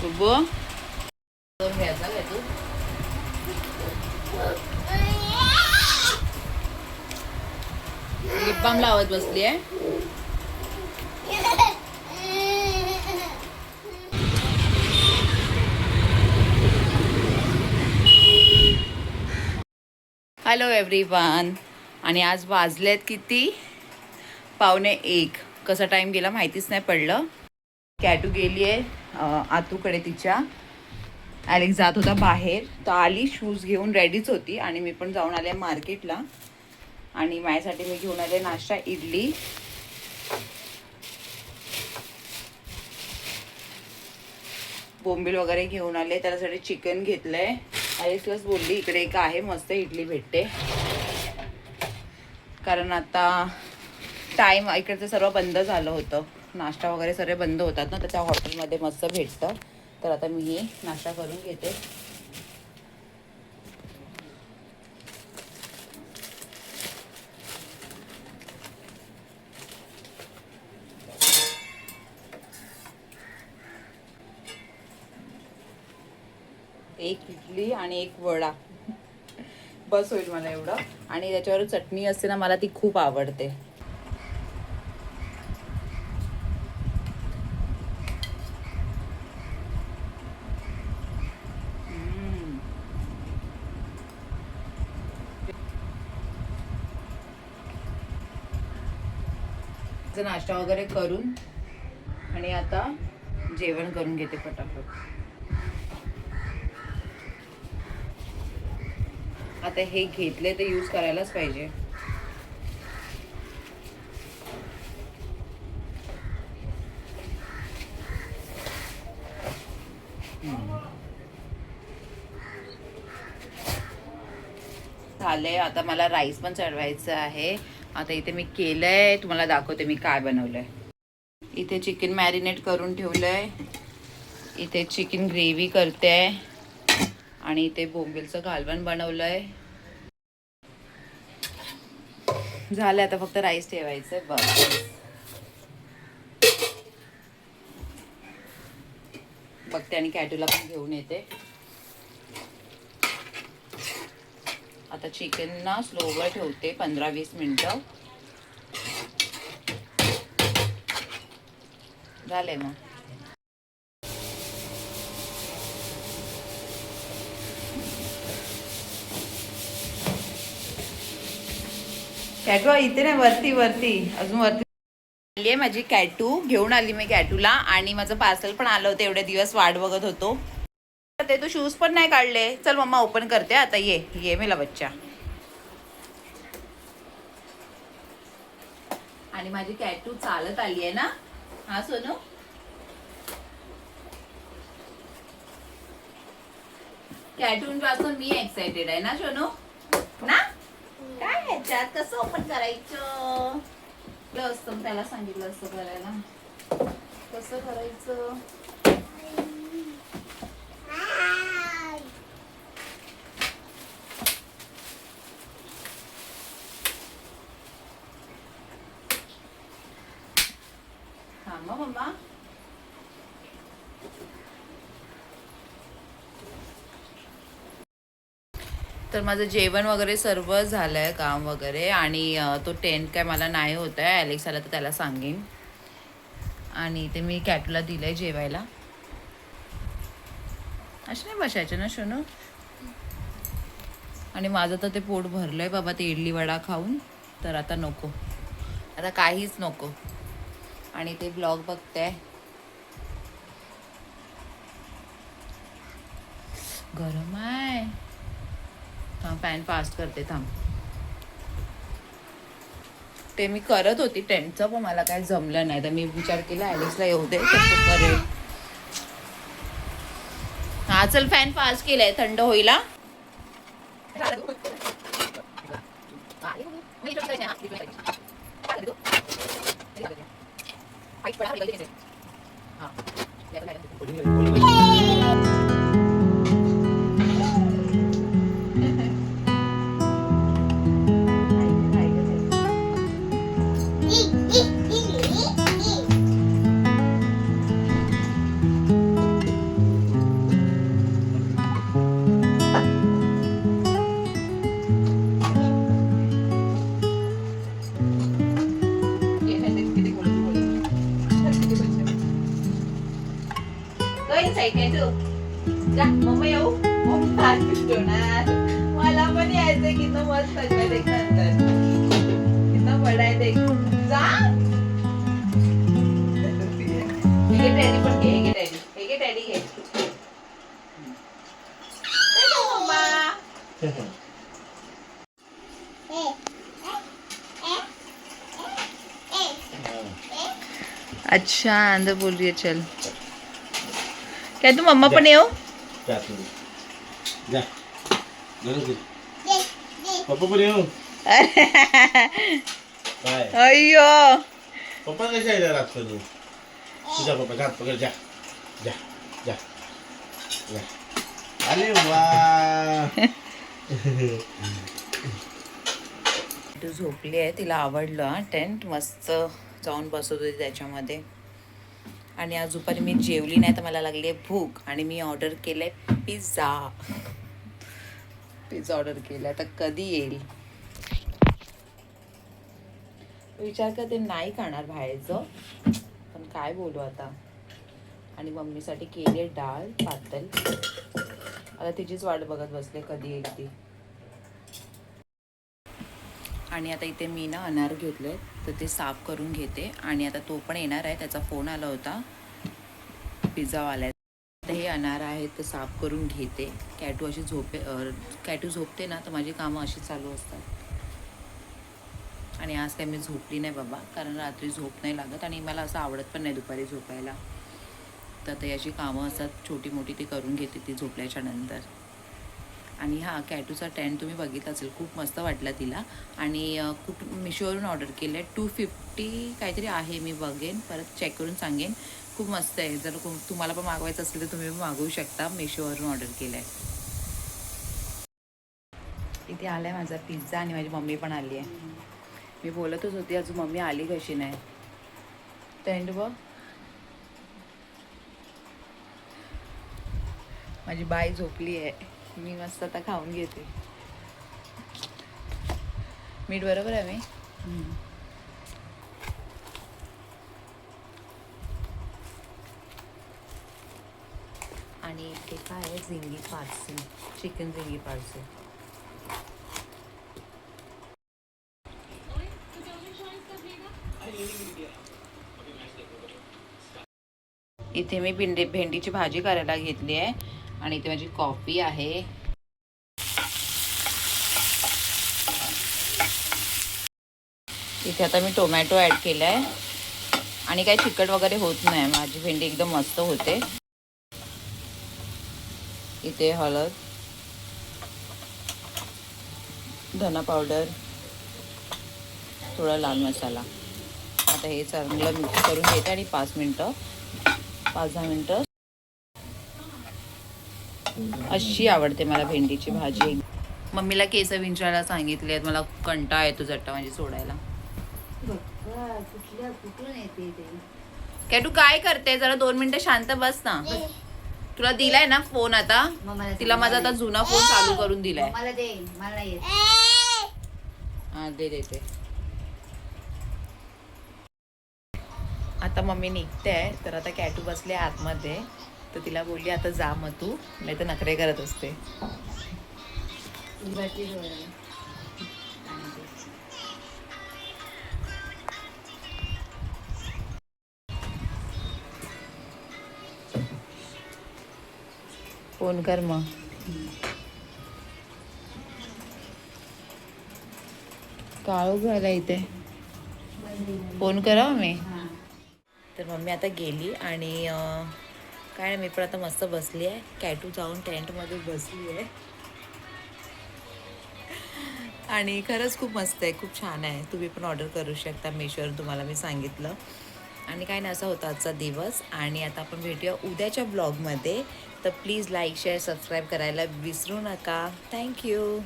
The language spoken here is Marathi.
बुब्बू घ्यायचा काय तू? लिप बाम लावत बसली आहे. Hello everyone. आणि आज वाजलेत किती? 12:45. कसा टाइम गेला माहितीच नाही पडलं. कॅटू गेली आहे आतूकडे तिच्या. ॲलेक्स जात होता बाहेर तर आली, शूज घेऊन रेडीच होती. आणि मी पण जाऊन आले मार्केटला. आणि माझ्यासाठी मी घेऊन आले नाश्ता, इडली. बोंबील वगैरे घेऊन आले. त्याच्यासाठी चिकन घेतलंय. ॲलेक्सलाच बोलली इकडे एक आहे मस्त इडली भेटते. कारण आता टाईम इकडचं सर्व बंद झालं होतं. नाश्ता वगैरे सर्व बंद होतात ना, तर त्या हॉटेलमध्ये मस्त भेटतं. तर आता मी हे नाश्ता करून घेते. एक इडली आणि एक वडा बस होईल मला एवढं. आणि त्याच्यावर चटणी असते ना, मला ती खूप आवडते. नाश्ता वगैरे करून आणि आता जेवण करून घेते फटाफट. आता हे घेतले तर यूज करायलाच पाहिजे. झालंय. आता मला राईस पण चढवायचं आहे. आता इथे मी केलंय, तुम्हाला दाखवते मी काय बनवलंय. इथे चिकन मॅरिनेट करून ठेवलंय. इथे चिकन ग्रेव्ही करते आणि इथे बोंबीलचं कालवण बनवलंय. झालं, आता फक्त राईस ठेवायचंय बस. बघते आणि कॅटूला पण घेऊन येते. आता चिकन ना स्लोवर ठेवते 15-20 मिनिटं. झालंय मग. कॅटू इथे नाही, वरती वरती अजून वरती आली आहे माझी कॅटू. घेऊन आली मी कॅटूला. आणि माझं पार्सल पण आलं होतं, एवढे दिवस वाट बघत होतो. ते तू शूज पण नाही काढले. चल मम्मा ओपन करते आता. ये मेला बच्चा. आणि माझी कॅटू चालत आली आहे ना. हा सोनू, कॅटून पासून मी एक्साइटेड आहे ना सोनू ना. काय ह्याच्यात कसं ओपन करायचं असतं, त्याला सांगितलं असतं करायला. कसं करायचं? थांब मम्मा. तर माझं जेवण वगैरे सर्व झालंय, काम वगैरे. आणि तो टेंट काय मला नाही होत आहे. ॲलेक्स आला तर त्याला सांगेन. आणि ते मी कॅटूला दिलंय जेवायला. अशी नाही बसायचं ना शोनू. आणि माझं तर ते पोट भरलंय बाबा ते इडली वडा खाऊन. तर आता नको, आता काहीच नको. आणि ते ब्लॉग बघते. गरम आहे. थांब फॅन फास्ट करते थांब. ते मी करत होती टेंटचं, पण मला काय जमलं नाही. तर मी विचार केला ॲलेक्सला येऊ दे तर तो करेल. हा चल, फॅन फास्ट केलाय, थंड होईल. बाई कॅटू जा मम्मा येऊ मम्मा पिटवणार मला पण यायचंय किती मस्त सगळं देख नंतर किती बडाय देख जा हे डॅडी पण घे हे डॅडी घे मम्मा अच्छा अंदर बोल रही है चल क्या तू मम्मा पण येऊ पप्पा पण येऊ काय अय्यो पप्पा कशा आहे रात तुझ्या पप्पा हात पकड जा जा जा जा अरे वा तू झोपली आहे तिला आवडलं टेंट मस्त जाऊन बसत होती त्याच्यामध्ये आणि आज दुपारी मी जेवली नाही तर मला लागली आहे भूक आणि मी ऑर्डर केलंय पिझ्झा ऑर्डर केलाय तर कधी येईल विचार करते नाही खाणार बाहेरचं पण काय बोलू आता आणि मम्मीसाठी केली डाळ पातळ आता तिचीच वाट बघत बसले कधी येईल ती आणि आता इथे मी ना अनार घेतले तर ते साफ करून घेते आणि आता तो पण येणार आहे त्याचा फोन आला होता पिझ्झावाला तर हे अनार आहेत तर साफ करून घेते कॅटू अशी कॅटू झोपते ना तर माझी कामं अशी चालू असतात आणि आज काय मी झोपली नाही बाबा कारण रात्री झोप नाही लागत आणि मला असं आवडत पण नाही दुपारी झोपायला तर ते अशी कामं असतात छोटी मोठी ती करून घेते ती झोपल्याच्या नंतर आणि हा कॅटूचा टेंट तुम्ही बघितला असेल खूप मस्त वाटला तिला आणि मिशोवरून ऑर्डर केलं आहे 250 काहीतरी आहे मी बघेन परत चेक करून सांगेन खूप मस्त आहे जर तुम्हाला पण मागवायचं असेल तर तुम्ही मागवू शकता मिशोवरून ऑर्डर केलं आहे इथे आला आहे माझा पिझ्झा आणि माझी मम्मी पण आली आहे मी बोलतच होती अजून मम्मी आली कशी नाही टेंट बघ माझी बाई झोपली आहे मी मस्त आता खाऊन घेते मीठ बरोबर आहे मी आणि ते काय आहे झिंगी पार्सल चिकन झिंगी पार्सल इथे मी भेंडीची भाजी करायला घेतली आहे आणि इथे माझी कॉफी आहे इथे आता मी टोमॅटो ॲड केला आहे आणि काही चिकट वगैरे होत नाही माझी भेंडी एकदम मस्त होते इथे हळद धना पावडर थोडा लाल मसाला आता हे चांगलं मिक्स करून घेते आणि 5-10 मिनटं अशी आवडते मला भेंडीची भाजी मम्मीला केस विंचरायला सांगितले आहेत मला कंटाळा येतो जट्टा म्हणजे सोडायला काय तू काय करते जरा 2 मिनिटं शांत बस ना तुला दिलाय ना फोन आता तिला माझा आता जुना फोन चालू करून दिलाय हा देते आता मम्मी निघते आहे तर आता कॅटू बसले आतमध्ये तर तिला बोलली आता जा मग तू नाही तर नखरे करत असते फोन कर मग काळू घाला इथे फोन करा मी तर मम्मी आता गेली आणि काय नाही मी पण आता मस्त बसली आहे कॅटू जाऊन टेंटमध्ये बसली आहे आणि खरंच खूप मस्त आहे खूप छान आहे तुम्ही पण ऑर्डर करू शकता मिशोवर तुम्हाला मी सांगितलं आणि काय नाही असा होता आजचा दिवस आणि आता आपण भेटूया उद्याच्या ब्लॉगमध्ये तर प्लीज लाईक शेअर सबस्क्राईब करायला विसरू नका थँक्यू